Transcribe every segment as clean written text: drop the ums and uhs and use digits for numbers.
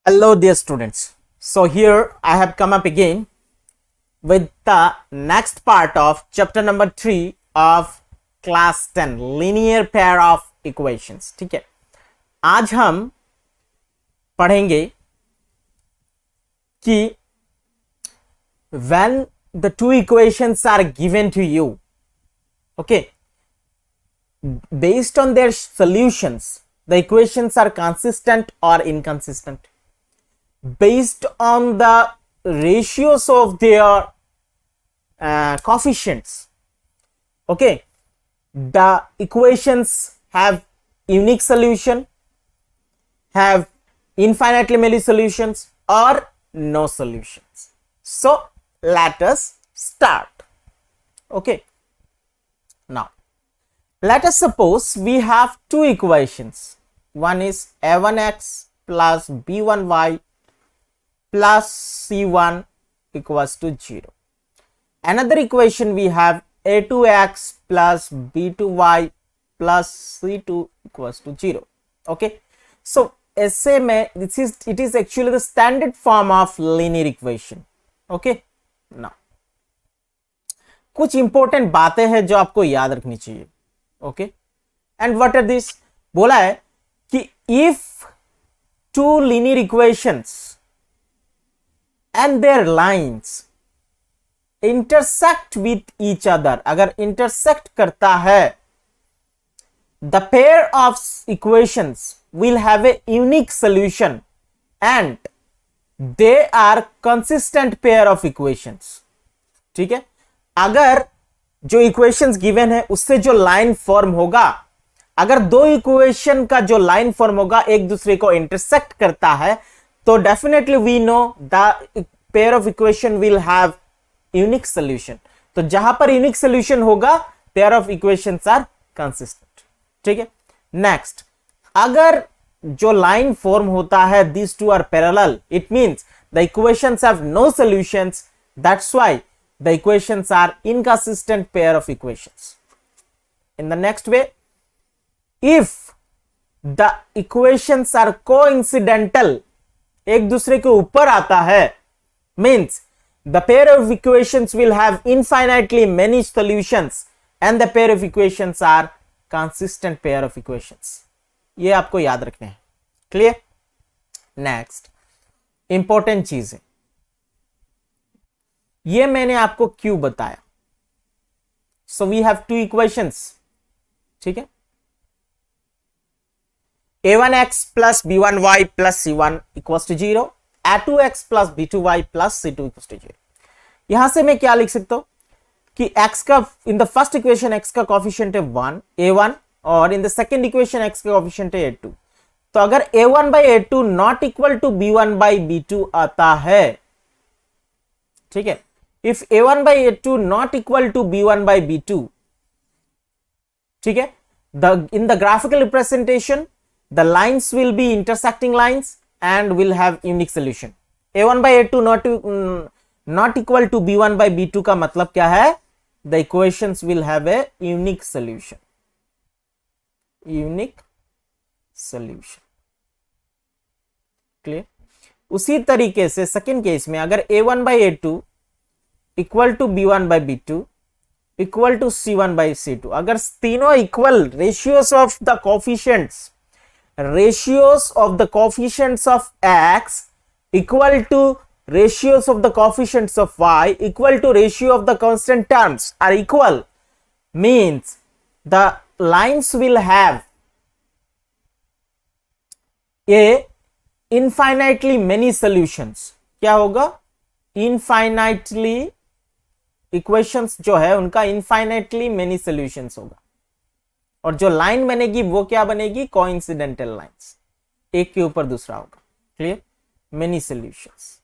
Hello, dear students. So, here I have come up again with the next part of chapter number 3 of class 10 linear pair of equations. ठीक है, आज हम पढ़ेंगे कि when the two equations are given to you, okay, based on their solutions, the equations are consistent or inconsistent. Based on the ratios of their coefficients, okay, the equations have unique solution, have infinitely many solutions, or no solutions. So let us start. Okay, now let us suppose we have two equations. One is a1x plus b1y plus c1 equals to 0. Another equation we have a2x plus b2y plus c2 equals to 0. Okay, so ऐसे में it is actually the standard form of linear equation. Okay, now कुछ important बातें हैं जो आपको याद रखनी चाहिए. Okay, and what are this? बोला है कि if two linear equations and their lines intersect with each other, अगर इंटरसेक्ट करता है, the pair of equations will have a unique solution and they are consistent pair of equations. ठीक है, अगर जो इक्वेशंस गिवन है उससे जो लाइन फॉर्म होगा, अगर दो इक्वेशन का जो लाइन फॉर्म होगा एक दूसरे को इंटरसेक्ट करता है, तो definitely we know the pair of equation will have unique solution. तो जहां पर यूनिक सॉल्यूशन होगा, pair of equations are consistent. ठीक है, नेक्स्ट, अगर जो लाइन फॉर्म होता है these two are parallel, it means the equations have no solutions. That's why the equations are inconsistent pair of equations. In the next way, if the equations are coincidental, एक दूसरे के ऊपर आता है, means the pair of equations will have infinitely many solutions and the pair of equations are consistent pair of equations. ये आपको याद रखने हैं. क्लियर? नेक्स्ट इंपॉर्टेंट चीज है, ये मैंने आपको क्यों बताया. So we have two equations. ठीक है, a1x plus b1y plus c1 equals to 0, a2x plus b2y plus c2 equals to 0. यहां से मैं क्या लिख सकता हूं कि x का, in the first equation x का कोएफिशिएंट है 1 a1 और in the second equation x का कोएफिशिएंट है a2. तो अगर a1 by a2 not equal to b1 by b2 आता है, ठीक है, if a1 by a2 not equal to b1 by b2, ठीक है, in the graphical representation the lines will be intersecting lines and will have unique solution. a1 by a2 not equal to b1 by b2 का मतलब क्या है? The equations will have a unique solution. Unique solution. Clear? उसी तरीके से second case में अगर a1 by a2 equal to b1 by b2 equal to c1 by c2, अगर तीनों equal ratios of the coefficients of x equal to ratios of the coefficients of y equal to ratio of the constant terms are equal, means the lines will have a infinitely many solutions. क्या होगा? infinitely equations जो है उनका infinitely many solutions होगा, और जो line बनेगी वो क्या बनेगी? coincidental lines, एक के ऊपर दूसरा होगा. Clear? many solutions.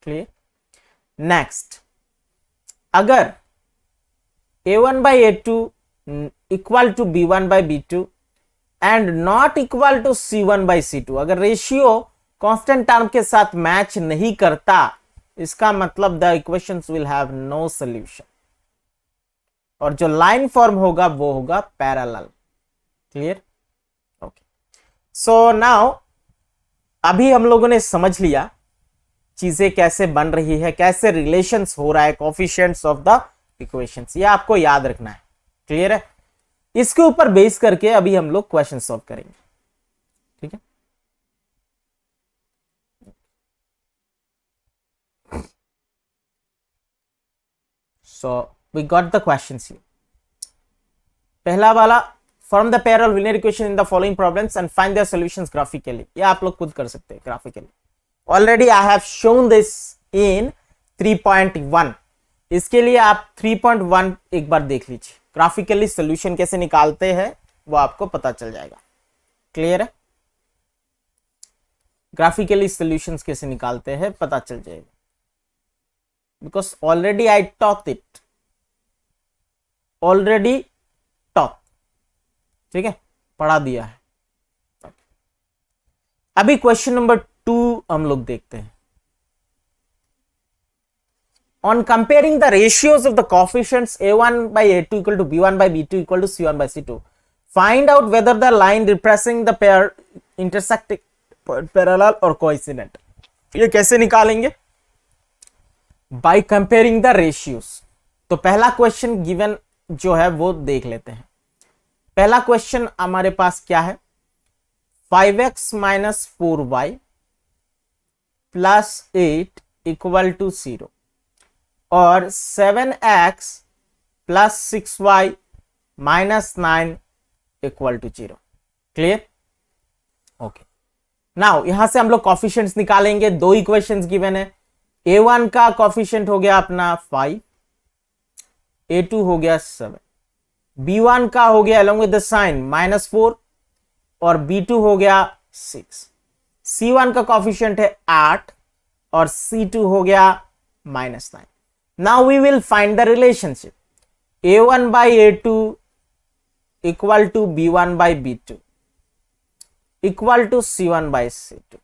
Clear? Next, अगर a1 by a2 equal to b1 by b2 and not equal to c1 by c2, अगर रेशियो कांस्टेंट टर्म के साथ मैच नहीं करता, इसका मतलब the equations will have no solution. और जो लाइन फॉर्म होगा वो होगा parallel. Clear? Okay. So now अभी हम लोगों ने समझ लिया चीजें कैसे बन रही है, कैसे रिलेशंस हो रहा है कोफिशिएंट्स ऑफ द इक्वेशंस, ये आपको याद रखना है। क्लियर है? इसके ऊपर बेस करके अभी हम लोग क्वेश्चन सॉल्व करेंगे। ठीक है, so we got the questions here. पहला वाला, form the pair of linear equation in the following problems and find their solutions graphically. ये आप लोग खुद कर सकते हैं graphically. Already I have shown this in 3.1। इसके लिए आप 3.1 एक बार देख लीजिए, ग्राफिकली सोल्यूशन कैसे निकालते हैं वो आपको पता चल जाएगा। क्लियर है? ग्राफिकली सॉल्यूशंस कैसे निकालते हैं पता चल जाएगा, because already I taught it, already taught. ठीक है, पढ़ा दिया है। अभी क्वेश्चन नंबर 2 हम लोग देखते हैं। On comparing the ratios of the coefficients a1 by a2 equal to b1 by b2 equal to c1 by c2, find out whether the line representing the pair intersecting parallel or coincident। ये कैसे निकालेंगे? By comparing the ratios। तो पहला question given जो है वो देख लेते हैं। पहला क्वेश्चन हमारे पास क्या है? 5x minus 4y plus 8 equal to 0 और 7x plus 6y minus 9 equal to 0। Clear? Okay, now यहां से हम लोग कॉफिशिएंट्स निकालेंगे। 2 इक्वेशंस गिवन है। a1 का कॉफिशिएंट हो गया अपना 5, a2 हो गया 7, b1 का हो गया अलॉन्ग विद द साइन -4 और b2 हो गया 6, c1 का कॉफिशिएंट है 8 और c2 हो गया -9। Now we will find the relationship a1 by a2 equal to b1 by b2 equal to c1 by c2.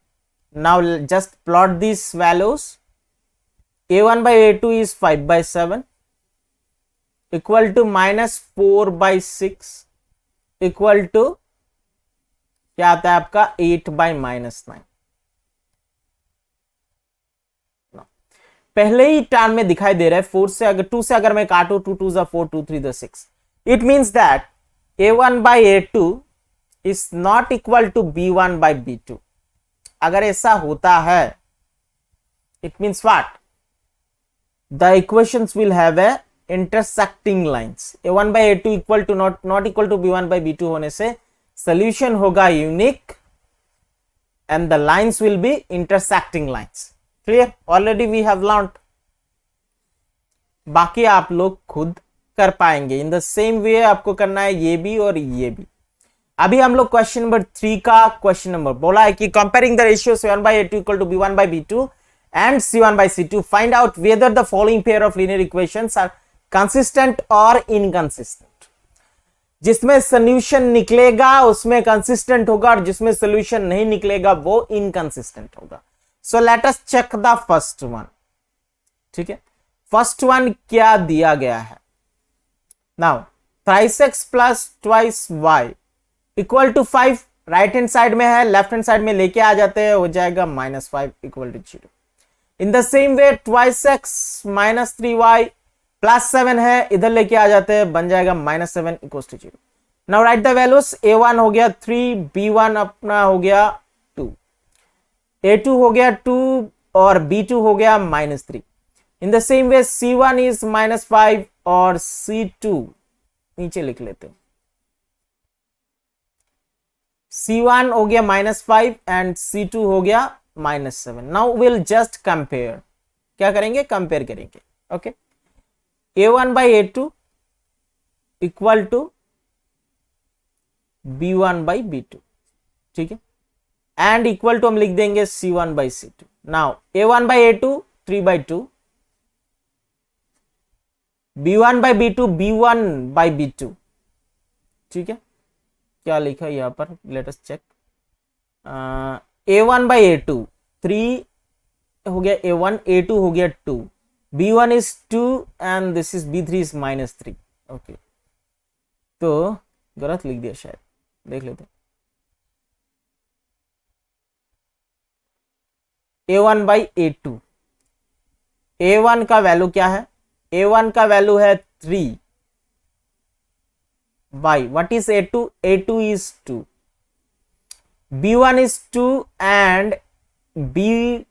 Now just plot these values. a1 by a2 is 5 by 7 equal to -4 by 6 equal to क्या आता है आपका 8 by -9। पहले ही term में दिखाई दे रहा है 4 से, अगर 2 से अगर मैं काटू 2 2 जा 4 2 3 जा 6, it means that a1 by a2 is not equal to b1 by b2। अगर ऐसा होता है it means what? The equations will have a intersecting lines. a1 by a2 equal to not equal to b1 by b2 होने से solution होगा unique and the lines will be intersecting lines. Clear? Already we have learned. बाकी आप लोग खुद कर पाएंगे। इन the same वे आपको करना है ये भी और ये भी। अभी हम लोग क्वेश्चन नंबर 3 का क्वेश्चन नंबर बोला है कि comparing the ratio c1 by a2 equal to b1 by b2 and c1 by c2, find out whether the following pair of linear equations are consistent और इनकंसिस्टेंट। जिसमें solution निकलेगा उसमें consistent होगा और जिसमें सोल्यूशन नहीं निकलेगा वो इनकंसिस्टेंट होगा। So let us check the first one. ठीक है, फर्स्ट वन क्या दिया गया है? Now thrice x plus twice y equal to 5 right hand side में है, लेफ्ट हैंड साइड में लेके आ जाते हैं, हो जाएगा -5 equal to 0। In the same way twice x minus 3y plus 7 है, इधर लेके आ जाते हैं, बन जाएगा -7 equal to 0। Now write the values. a1 हो गया 3, b1 अपना हो गया 2, a2 हो गया 2 और b2 हो गया -3। इन the same way c1 is -5 और c2 नीचे लिख लेते हैं। c1 हो गया -5 एंड c2 हो गया -7। Now will just compare. क्या करेंगे? कंपेयर करेंगे। Okay, a1 by a2 equal to b1 by b2। ठीक है, एंड इक्वल टू हम लिख देंगे c1 by c2। Now a1 by a2 3 by 2, b1 by b2 b1 by b2। ठीक है, क्या लिखा है यहां पर? Late us check. a1 by a2 3 हो गया, a1 a2 हो गया 2, b1 is 2 and this is b3 is -3। Okay, तो गलत लिख दिया शायद, देख लेते। a1 by a2। a1 का वैल्यू क्या है? a1 का वैल्यू है 3 by what is a2? a2 is 2, b1 is 2 and b2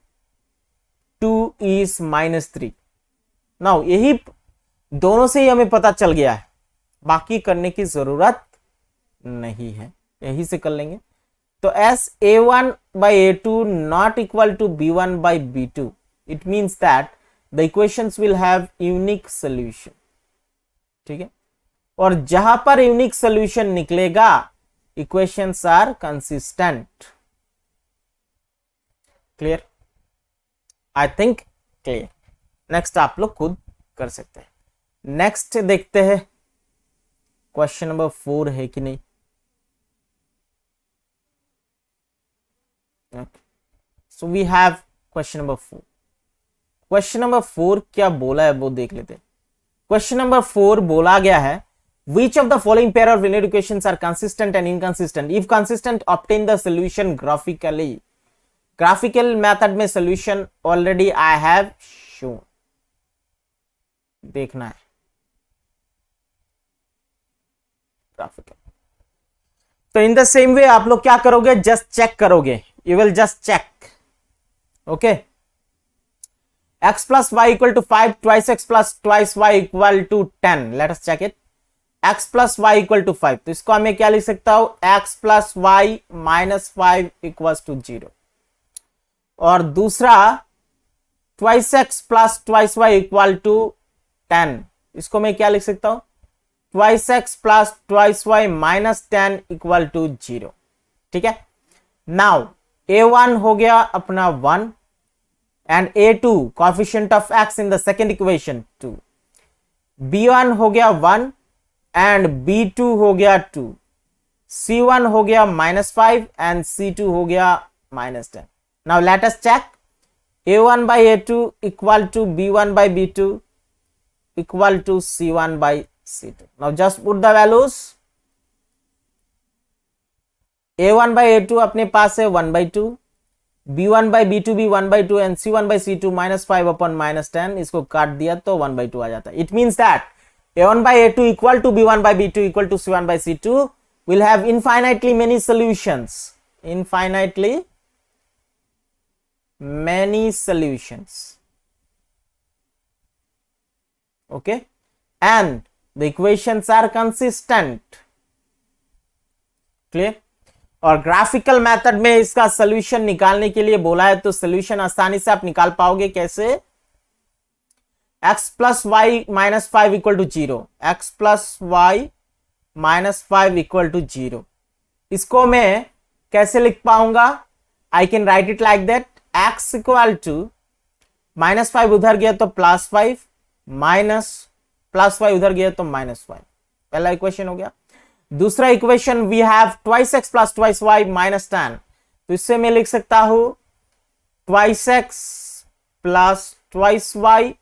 is -3। Now यही दोनों से ही हमें पता चल गया है, बाकी करने की जरूरत नहीं है, यही से कर लेंगे। तो as a1 by a2 not equal to b1 by b2, it means that the equations will have unique solution। ठीक है, और जहां पर यूनिक सोल्यूशन निकलेगा equations are consistent. Clear? I think clear. Next आप लोग खुद कर सकते हैं। नेक्स्ट देखते हैं क्वेश्चन नंबर 4 है कि नहीं। So we have question number 4। Question number 4 क्या बोला है वो देख लेते हैं। क्वेश्चन नंबर 4 बोला गया है which of the following pair of linear equations are consistent and inconsistent? If consistent, obtain the solution graphically। graphical method में solution already I have shown, देखना है graphical। तो इन द सेम वे आप लोग क्या करोगे, जस्ट चेक करोगे, you will just check. Okay, x plus y equal to 5 twice x plus twice y equal to 10। let us check it। x plus y equal to 5, तो इसको मैं क्या लिख सकता हूं, x plus y minus 5 equals to 0। और दूसरा twice x plus twice y equal to 10, इसको मैं क्या लिख सकता हूं, twice x plus twice y minus 10 equal to 0। ठीक है, नाउ a1 हो गया अपना 1 and a2 coefficient of x in the second equation 2, b1 हो गया 1 and b2 हो गया 2, c1 हो गया -5 and c2 हो गया -10। now let us check a1 by a2 equal to b1 by b2 equal to c1 by c2। now just put the values। a1 by a2 अपने पास है 1 by 2, b1 by b2 भी 1 by 2 and c1 by c2 -5 upon -10, इसको काट दिया तो 1 by 2 आ जाता है। It means that a1 by a2 equal to b1 by b2 equal to c1 by c2 will have infinitely many solutions, infinitely many solutions। okay, and the equations are consistent। clear? और graphical method में इसका solution निकालने के लिए बोला है, तो solution आसानी से आप निकाल पाओगे कैसे, x plus y minus 5 equal to 0, x plus y minus 5 equal to 0। इसको मैं कैसे लिख पाऊंगा, I can write it like that, x equal to -5 उधर गया तो +5 माइनस +5 उधर गया तो -5। पहला इक्वेशन हो गया। दूसरा equation we have twice x plus twice y minus 10, तो इससे मैं लिख सकता हूं twice x plus twice y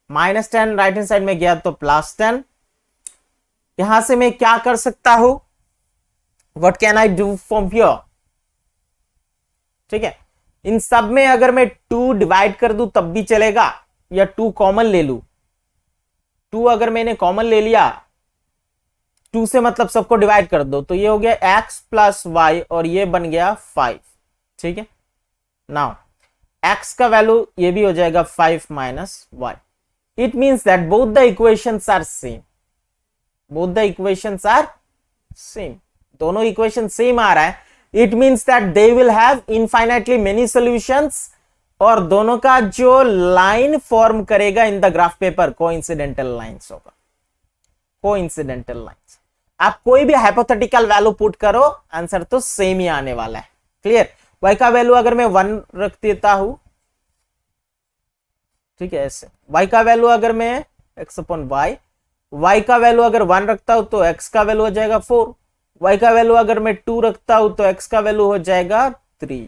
minus 10, right hand side में गया तो +10। यहां से मैं क्या कर सकता हूं, what can I do from here. ठीक है, इन सब में अगर मैं 2 डिवाइड कर दूं तब भी चलेगा, या 2 कॉमन ले लूं। 2 अगर मैंने कॉमन ले लिया, 2 से मतलब सबको डिवाइड कर दो, तो ये हो गया x प्लस वाई और ये बन गया 5। ठीक है, नाउ x का वैल्यू ये भी हो जाएगा 5 minus y. It means that both the equations are same, both the equations are same, दोनों इक्वेशन सेम आ रहा है। It means that they will have infinitely many solutions, और दोनों का जो लाइन फॉर्म करेगा in the graph paper coincidental lines होगा, कोइंसिडेंटल लाइंस। आप कोई भी हाइपोथेटिकल वैल्यू पुट करो, आंसर तो सेम ही आने वाला है। क्लियर? y का वैल्यू अगर मैं 1 रख देता हूं, ठीक है, ऐसे y का वैल्यू अगर मैं x अपॉन y का वैल्यू अगर 1 रखता हूं तो x का वैल्यू हो जाएगा 4, y का वैल्यू अगर मैं 2 रखता हूं तो x का वैल्यू हो जाएगा 3।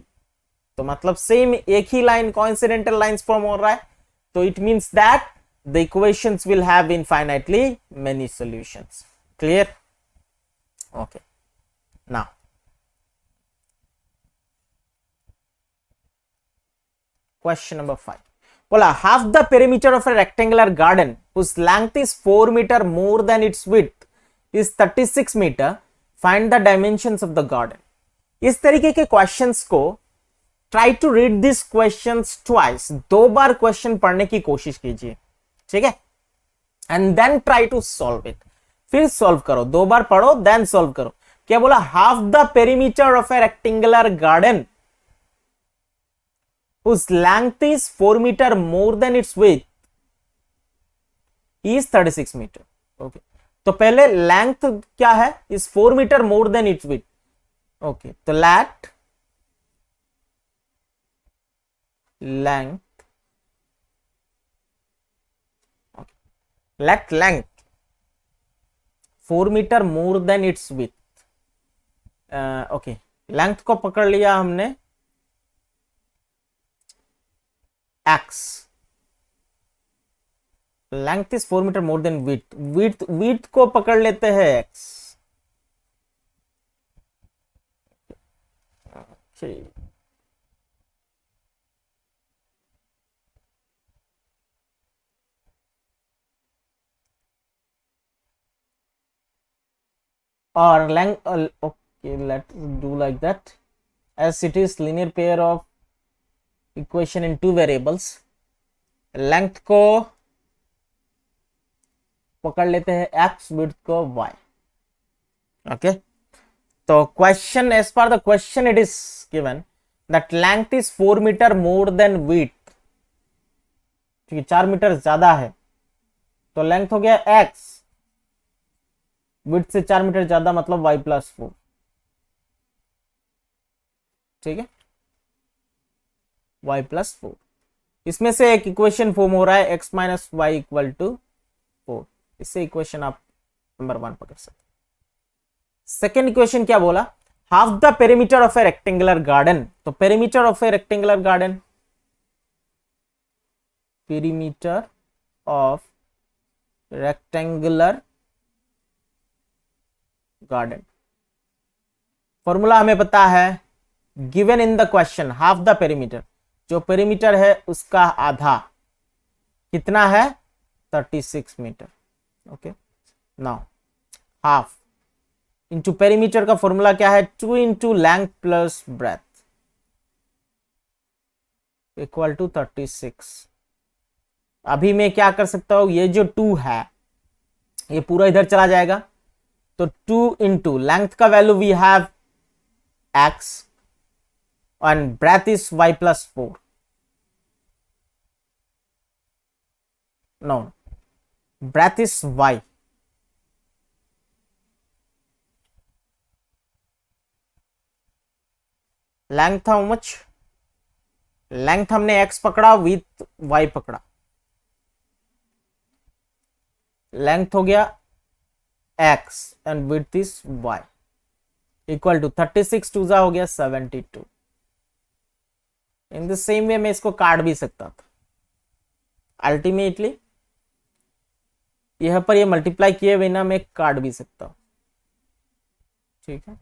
तो मतलब सेम एक ही लाइन कोइंसिडेंटल लाइंस फॉर्म हो रहा है, तो it means that the equations will have infinitely many solutions। clear? okay, now question number 5 बोला half the perimeter of a rectangular garden whose length is 4 meter more than its width is 36 meter. Find the dimensions of the garden. इस तरीके के questions को try to read this questions twice, 2 बार question पढ़ने की कोशिश कीजिए, ठीक है, and then try to solve it, फिर सॉल्व करो, 2 बार पढ़ो देन सॉल्व करो। क्या बोला? Half the perimeter of a rectangular garden whose length is 4 meter more than its width is 36 meter. Okay, तो पहले लेंथ क्या है? Is 4 metre more than its width. Okay, तो let length 4 metre more than its width. Okay, length को पकड़ लिया हमने x, length is 4 metre more than width को पकड़ लेते हैं x। और लेंथ, okay let's do like that, as it is linear pair of equation in 2 variables, length को पकड़ लेते हैं x, विड्थ को y। ओके, तो question, as per the question it is given that length is 4 metre more than width, क्योंकि 4 metre ज्यादा है, तो लेंथ हो गया x, विड्थ से 4 मीटर ज्यादा मतलब y प्लस 4, ठीक है, y प्लस 4। इसमें से एक इक्वेशन फॉर्म हो रहा है x minus y equal to 4, इससे इक्वेशन आप नंबर 1 पकड़ सकते। सेकेंड इक्वेशन क्या बोला? Half the perimeter of a rectangular garden, तो perimeter of a rectangular garden, perimeter of rectangular garden, formula हमें पता है, given in the question, half the perimeter, जो पेरीमीटर है उसका आधा कितना है? 36 metre. Okay, now half into perimeter का फॉर्मूला क्या है? 2 into length plus breadth equal to 36। अभी मैं क्या कर सकता हूं, ये जो 2 है ये पूरा इधर चला जाएगा, तो 2 इंटू लेंथ का value we have x and breadth is y plus 4. No, breadth is y. Length how much? Length हमने x पकड़ा, width y पकड़ा, length हो गया x and width is y equal to 36, 2 हो गया 72। इन द सेम वे मैं इसको काट भी सकता था, अल्टीमेटली यहां पर ये मल्टीप्लाई किए बिना मैं काट भी सकता हूं, ठीक है,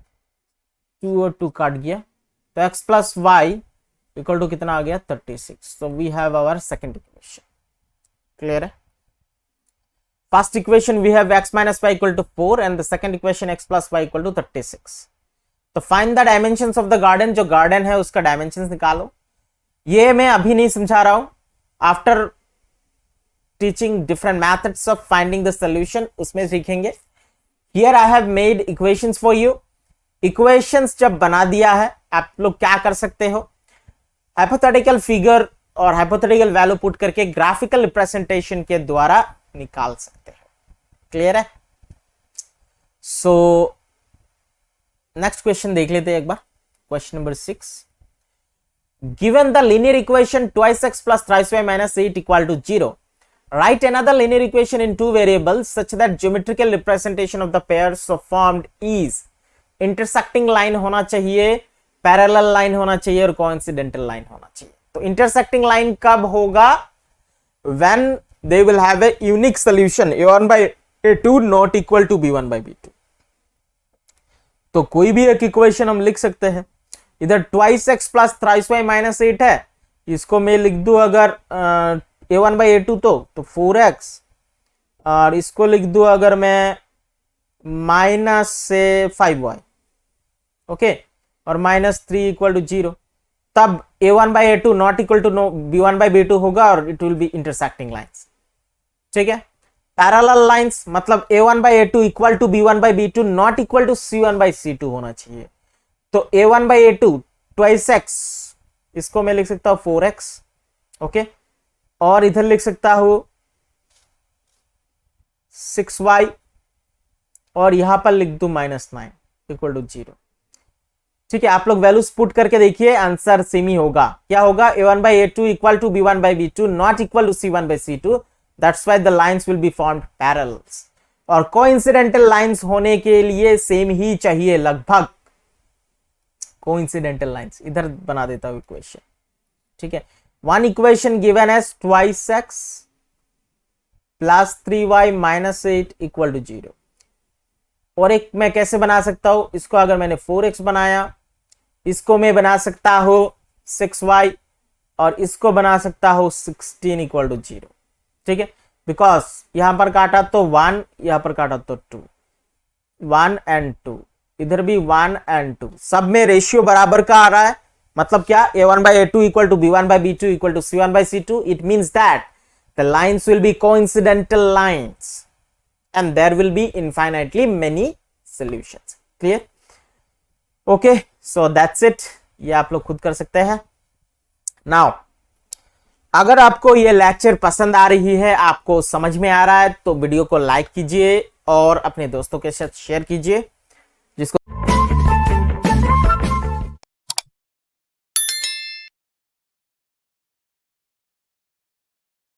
2 और 2 काट गया, तो x plus y equal to कितना आ गया? 36। तो we have our second equation. Clear है? First equation we have x minus y equal to 4 and the second equation x plus y equal to 36। तो find the dimensions of the garden, जो garden है उसका dimensions निकालो। ये मैं अभी नहीं समझा रहा हूं, after teaching different methods of finding the solution उसमें सीखेंगे। Here I have made equations for you. Equations जब बना दिया है, आप लोग क्या कर सकते हो, हाइपोथेटिकल फिगर और हाइपोथेटिकल वैल्यू पुट करके ग्राफिकल रिप्रेजेंटेशन के द्वारा निकाल सकते हो। क्लियर है? सो नेक्स्ट क्वेश्चन देख लेते हैं एक बार, question number 6। Given the linear equation 2x plus thrice y minus 8 equal to 0, write another linear equation in 2 variables such that geometrical representation of the pairs so formed is intersecting line होना चाहिए, parallel line होना चाहिए और coincidental line होना चाहिए। तो intersecting line कब होगा? When they will have a unique solution a1 by a2 not equal to b1 by b2। तो कोई भी एक इक्वेशन हम लिख सकते हैं, इधर twice x plus thrice y minus 8 है, इसको मैं लिख दूं अगर a1/a2 तो 4x, और इसको लिख दूं अगर मैं माइनस से 5y, ओके, और -3 इक्वल टू 0, तब a1/a2 not equal to b1/b2 होगा और it will be intersecting lines. ठीक है, पैरेलल लाइंस मतलब a1/a2 equal to b1/b2 not equal to c1/c2 होना चाहिए। तो a1/a2 ट्वाइस x, इसको मैं लिख सकता हूं 4x, ओके, और इधर लिख सकता हूं 6y, और यहां पर लिख दूं -9 इक्वल टू 0। ठीक है, आप लोग वैल्यूज पुट करके देखिए, आंसर सेम ही होगा। क्या होगा, a1/a2 equal to b1/b2 not equal to c1/c2, that's why the lines will be formed parallels. और कोइंसिडेंटल लाइंस होने के लिए सेम ही चाहिए लगभग, कोइंसिडेंटल लाइंस इधर बना देता हूं इक्वेशन। ठीक है, one equation given as twice x plus 3y -8 equal to 0, और एक मैं कैसे बना सकता हूं, इसको अगर मैंने 4x बनाया, इसको मैं बना सकता हूं 6y, और इसको बना सकता हूं 16 इक्वल टू 0। ठीक है, बिकॉज यहां पर काटा तो 1, यहां पर काटा तो 2, 1 and 2, इधर भी 1 and 2, सब में रेशियो बराबर का आ रहा है। मतलब क्या, a1/a2 equal to b1/b2 equal to c1/c2, it means that the lines will be coincidental lines and there will be infinitely many solutions. Clear? Okay, so that's it. ये आप लोग खुद कर सकते हैं। Now, अगर आपको ये लेक्चर पसंद आ रही है, आपको समझ में आ रहा है, तो वीडियो को लाइक कीजिए और अपने दोस्तों के साथ शेयर कीजिए, जिसको